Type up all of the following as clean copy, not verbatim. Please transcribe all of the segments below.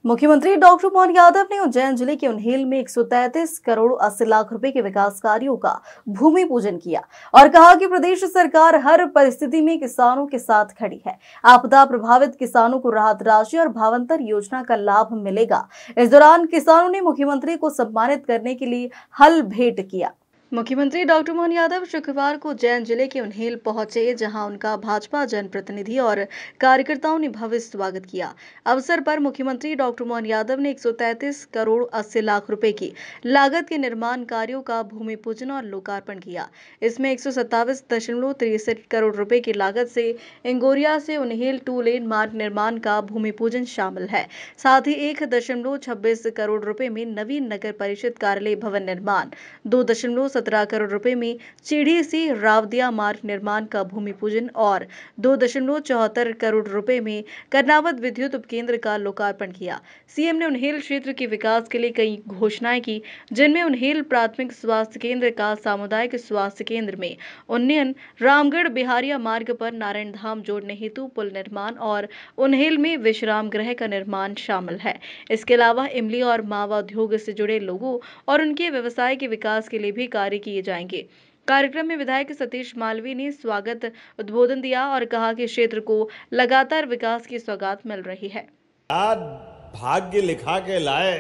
मुख्यमंत्री डॉक्टर मोहन यादव ने उज्जैन जिले के उन्हेल में 133 करोड़ 80 लाख रुपए के विकास कार्यों का भूमि पूजन किया और कहा कि प्रदेश सरकार हर परिस्थिति में किसानों के साथ खड़ी है। आपदा प्रभावित किसानों को राहत राशि और भावांतर योजना का लाभ मिलेगा। इस दौरान किसानों ने मुख्यमंत्री को सम्मानित करने के लिए हल भेंट किया। मुख्यमंत्री डॉक्टर मोहन यादव शुक्रवार को उज्जैन जिले के उन्हेल पहुंचे, जहां उनका भाजपा जनप्रतिनिधि और कार्यकर्ताओं ने भव्य स्वागत किया। अवसर पर मुख्यमंत्री डॉक्टर मोहन यादव ने 133 करोड़ 80 लाख रुपए की लागत के निर्माण कार्यों का भूमि पूजन और लोकार्पण किया। इसमें 127.63 करोड़ रुपए की लागत से इंगोरिया से उन्हेल 2 लेन मार्ग निर्माण का भूमि पूजन शामिल है। साथ ही 1.26 करोड़ रुपए में नवीन नगर परिषद कार्यालय भवन निर्माण, 2.17 करोड़ रुपए में सीढ़ी सी रावदिया मार्ग निर्माण का भूमि पूजन और 2.74 करोड़ रुपए में कर्नावत विद्युत उपकेंद्र का लोकार्पण किया। सीएम ने उन्हेल क्षेत्र के विकास के लिए कई घोषणाएं की, जिनमें उन्हेल प्राथमिक स्वास्थ्य केंद्र का सामुदायिक स्वास्थ्य केंद्र में उन्नयन, रामगढ़ बिहारिया मार्ग पर नारायण धाम जोड़ने हेतु पुल निर्माण और उन्हेल में विश्राम गृह का निर्माण शामिल है। इसके अलावा इमली और मावा उद्योग से जुड़े लोगों और उनके व्यवसाय के विकास के लिए भी कार्य किए जाएंगे। कार्यक्रम में विधायक सतीश मालवी ने स्वागत उद्बोधन दिया और कहा कि क्षेत्र को लगातार विकास की सौगात मिल रही है। भाग्य लिखा के लाए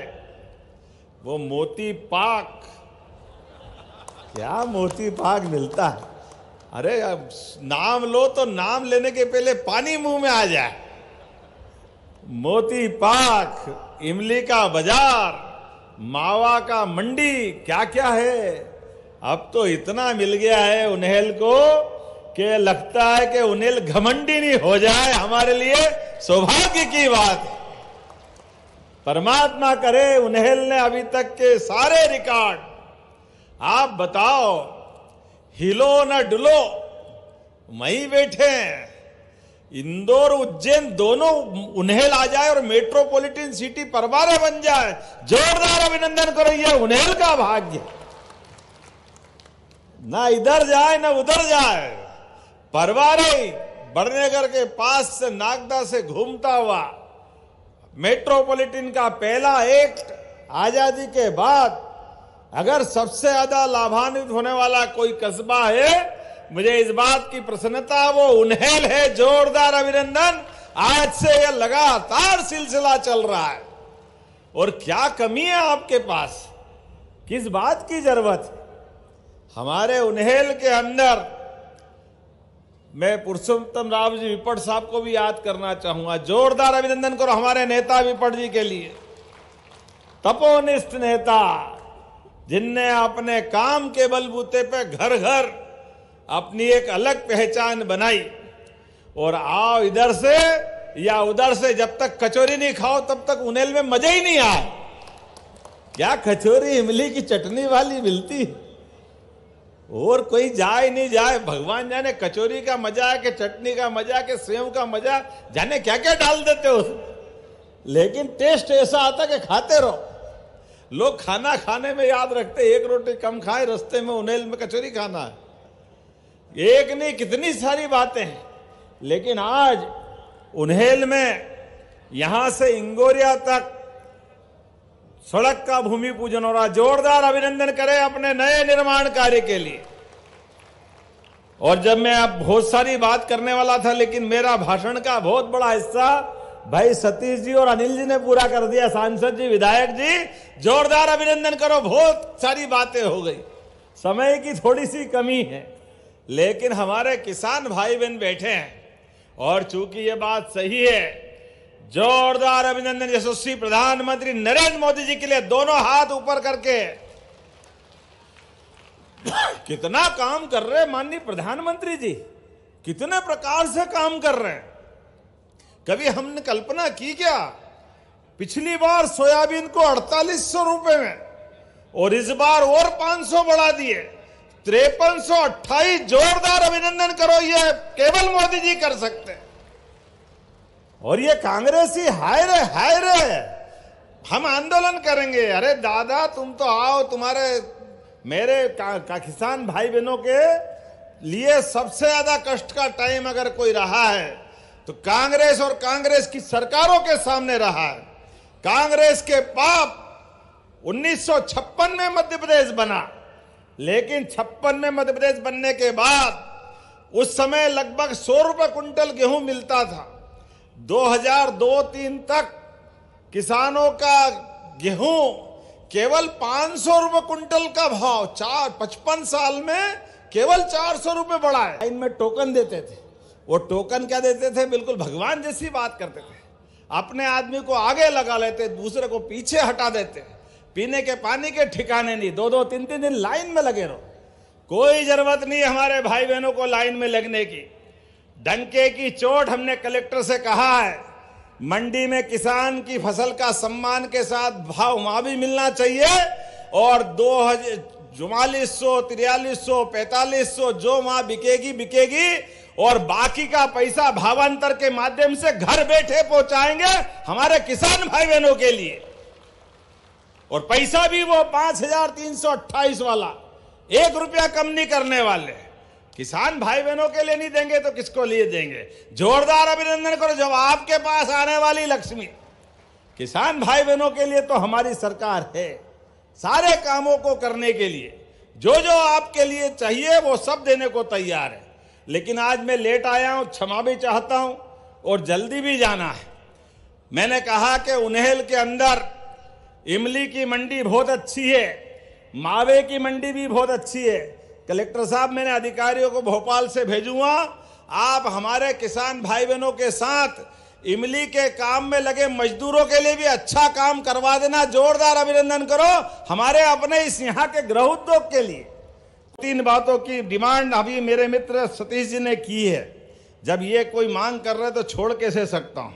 वो मोती पाक, क्या मोती पाक मिलता है। अरे नाम लो तो नाम लेने के पहले पानी मुंह में आ जाए। मोती पाक, इमली का बाजार, मावा का मंडी, क्या क्या है। अब तो इतना मिल गया है उन्हेल को कि लगता है कि उन्हेल घमंडी नहीं हो जाए, हमारे लिए सौभाग्य की बात है। परमात्मा करे उन्हेल ने अभी तक के सारे रिकॉर्ड, आप बताओ, हिलो न डुलो, वहीं बैठे हैं। इंदौर उज्जैन दोनों उन्हेल आ जाए और मेट्रोपॉलिटन सिटी परवारा बन जाए, जोरदार अभिनंदन करो। ये उन्हेल का भाग्य, ना इधर जाए ना उधर जाए, परवारे बड़नगर के पास से नागदा से घूमता हुआ मेट्रोपॉलिटन का पहला एक्ट आजादी के बाद अगर सबसे ज्यादा लाभान्वित होने वाला कोई कस्बा है, मुझे इस बात की प्रसन्नता, वो उन्हेल है। जोरदार अभिनंदन। आज से यह लगातार सिलसिला चल रहा है। और क्या कमी है आपके पास, किस बात की जरूरत है। हमारे उन्हेल के अंदर मैं पुरुषोत्तम राव जी विपट साहब को भी याद करना चाहूंगा। जोरदार अभिनंदन करो हमारे नेता विपट जी के लिए। तपोनिष्ठ नेता, जिनने अपने काम के बलबूते पे घर घर अपनी एक अलग पहचान बनाई। और आओ इधर से या उधर से, जब तक कचौरी नहीं खाओ तब तक उन्हेल में मजा ही नहीं आए। क्या कचौरी इमली की चटनी वाली मिलती, और कोई जाए नहीं जाए, भगवान जाने कचौरी का मजा है कि चटनी का मजा है कि सेव का मजा, जाने क्या क्या डाल देते हो। लेकिन टेस्ट ऐसा आता कि खाते रहो। लोग खाना खाने में याद रखते, एक रोटी कम खाए, रास्ते में उन्हेल में कचौरी खाना है। एक नहीं कितनी सारी बातें हैं। लेकिन आज उन्हेल में यहां से इंगोरिया तक सड़क का भूमि पूजन हो रहा। जोरदार अभिनंदन करें अपने नए निर्माण कार्य के लिए। और जब मैं अब बहुत सारी बात करने वाला था, लेकिन मेरा भाषण का बहुत बड़ा हिस्सा भाई सतीश जी और अनिल जी ने पूरा कर दिया। सांसद जी, विधायक जी, जोरदार अभिनंदन करो। बहुत सारी बातें हो गई, समय की थोड़ी सी कमी है, लेकिन हमारे किसान भाई बहन बैठे हैं। और चूंकि ये बात सही है, जोरदार अभिनंदन यशस्वी प्रधानमंत्री नरेंद्र मोदी जी के लिए। दोनों हाथ ऊपर करके कितना काम कर रहे हैं माननीय प्रधानमंत्री जी, कितने प्रकार से काम कर रहे हैं। कभी हमने कल्पना की क्या? पिछली बार सोयाबीन को 4800 रुपए में, और इस बार और 500 बढ़ा दिए, 5328। जोरदार अभिनंदन करो, ये केवल मोदी जी कर सकते हैं। और ये कांग्रेसी हाय रे हम आंदोलन करेंगे। अरे दादा, तुम तो आओ, तुम्हारे मेरे किसान भाई बहनों के लिए सबसे ज्यादा कष्ट का टाइम अगर कोई रहा है तो कांग्रेस और कांग्रेस की सरकारों के सामने रहा है। कांग्रेस के पाप 1956 में मध्य प्रदेश बना, लेकिन 56 में मध्य प्रदेश बनने के बाद उस समय लगभग 100 रुपए कुंटल गेहूं मिलता था। 2002-03 तक किसानों का गेहूं केवल 500 रुपए कुंटल का भाव 55 साल में केवल 400 रुपए बढ़ा है। इनमें टोकन देते थे, वो टोकन क्या देते थे, बिल्कुल भगवान जैसी बात करते थे। अपने आदमी को आगे लगा लेते, दूसरे को पीछे हटा देते। पीने के पानी के ठिकाने नहीं, 2-2, 3-3 दिन लाइन में लगे रहो। कोई जरूरत नहीं हमारे भाई बहनों को लाइन में लगने की। डंके की चोट हमने कलेक्टर से कहा है, मंडी में किसान की फसल का सम्मान के साथ भाव वहां भी मिलना चाहिए, और 4400, 4300, 4500 जो वहां बिकेगी, और बाकी का पैसा भावांतर के माध्यम से घर बैठे पहुंचाएंगे हमारे किसान भाई बहनों के लिए। और पैसा भी वो 5328 वाला, 1 रुपया कम नहीं करने वाले। किसान भाई बहनों के लिए नहीं देंगे तो किसको लिए देंगे? जोरदार अभिनंदन करो जब आपके पास आने वाली लक्ष्मी। किसान भाई बहनों के लिए तो हमारी सरकार है, सारे कामों को करने के लिए जो जो आपके लिए चाहिए वो सब देने को तैयार है। लेकिन आज मैं लेट आया हूं, क्षमा भी चाहता हूं, और जल्दी भी जाना है। मैंने कहा कि उन्हेल के अंदर इमली की मंडी बहुत अच्छी है, मावे की मंडी भी बहुत अच्छी है। कलेक्टर साहब, मैंने अधिकारियों को भोपाल से भेजूंगा, आप हमारे किसान भाई बहनों के साथ इमली के काम में लगे मजदूरों के लिए भी अच्छा काम करवा देना। जोरदार अभिनंदन करो हमारे अपने इस यहाँ के गृह उद्योग के लिए। 3 बातों की डिमांड अभी मेरे मित्र सतीश जी ने की है। जब ये कोई मांग कर रहे तो छोड़ कैसे सकता हूं,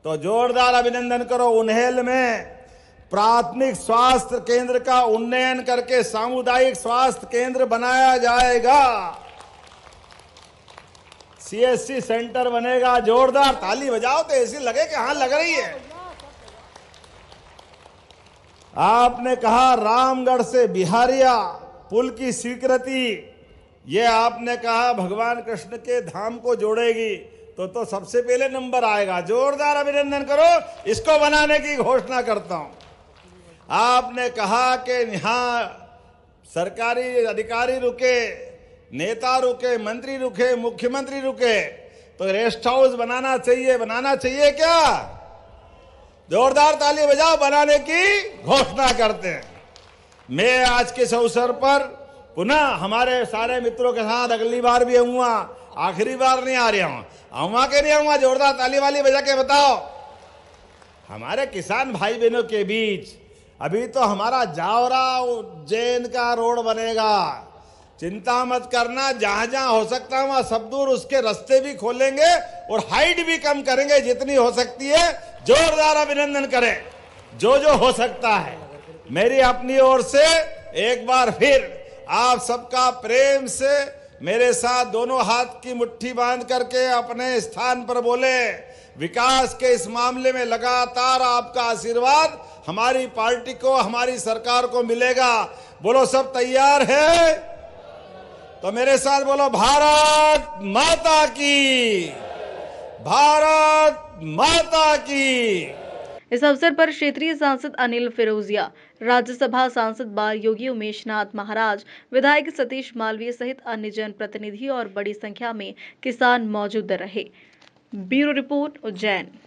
तो जोरदार अभिनंदन करो। उन्हेल में प्राथमिक स्वास्थ्य केंद्र का उन्नयन करके सामुदायिक स्वास्थ्य केंद्र बनाया जाएगा, CSC सेंटर बनेगा। जोरदार ताली बजाओ तो ऐसी लगे कि हाँ लग रही है। आपने कहा रामगढ़ से बिहारिया पुल की स्वीकृति, ये आपने कहा भगवान कृष्ण के धाम को जोड़ेगी, तो सबसे पहले नंबर आएगा। जोरदार अभिनंदन करो, इसको बनाने की घोषणा करता हूं। आपने कहा कि यहां सरकारी अधिकारी रुके, नेता रुके, मंत्री रुके, मुख्यमंत्री रुके, तो रेस्ट हाउस बनाना चाहिए क्या? जोरदार ताली बजाओ, बनाने की घोषणा करते हैं। मैं आज के इस अवसर पर पुनः हमारे सारे मित्रों के साथ अगली बार भी आऊंगा, आखिरी बार नहीं आ रहा हूं, आऊंगा कि नहीं आऊंगा? जोरदार ताली वाली बजा के बताओ। हमारे किसान भाई बहनों के बीच अभी तो हमारा जावरा उज्जैन का रोड बनेगा, चिंता मत करना। जहां जहां हो सकता है वहां सब दूर उसके रास्ते भी खोलेंगे और हाइट भी कम करेंगे जितनी हो सकती है। जोरदार अभिनंदन करें जो जो हो सकता है। मेरी अपनी ओर से एक बार फिर आप सबका प्रेम से मेरे साथ दोनों हाथ की मुट्ठी बांध करके अपने स्थान पर बोले, विकास के इस मामले में लगातार आपका आशीर्वाद हमारी पार्टी को, हमारी सरकार को मिलेगा। बोलो सब तैयार है? तो मेरे साथ बोलो, भारत माता की, भारत माता की। इस अवसर पर क्षेत्रीय सांसद अनिल फिरोजिया, राज्यसभा सांसद बाल योगी उमेश नाथ महाराज, विधायक सतीश मालवीय सहित अन्य जनप्रतिनिधि और बड़ी संख्या में किसान मौजूद रहे। Bureau report, Ujjain.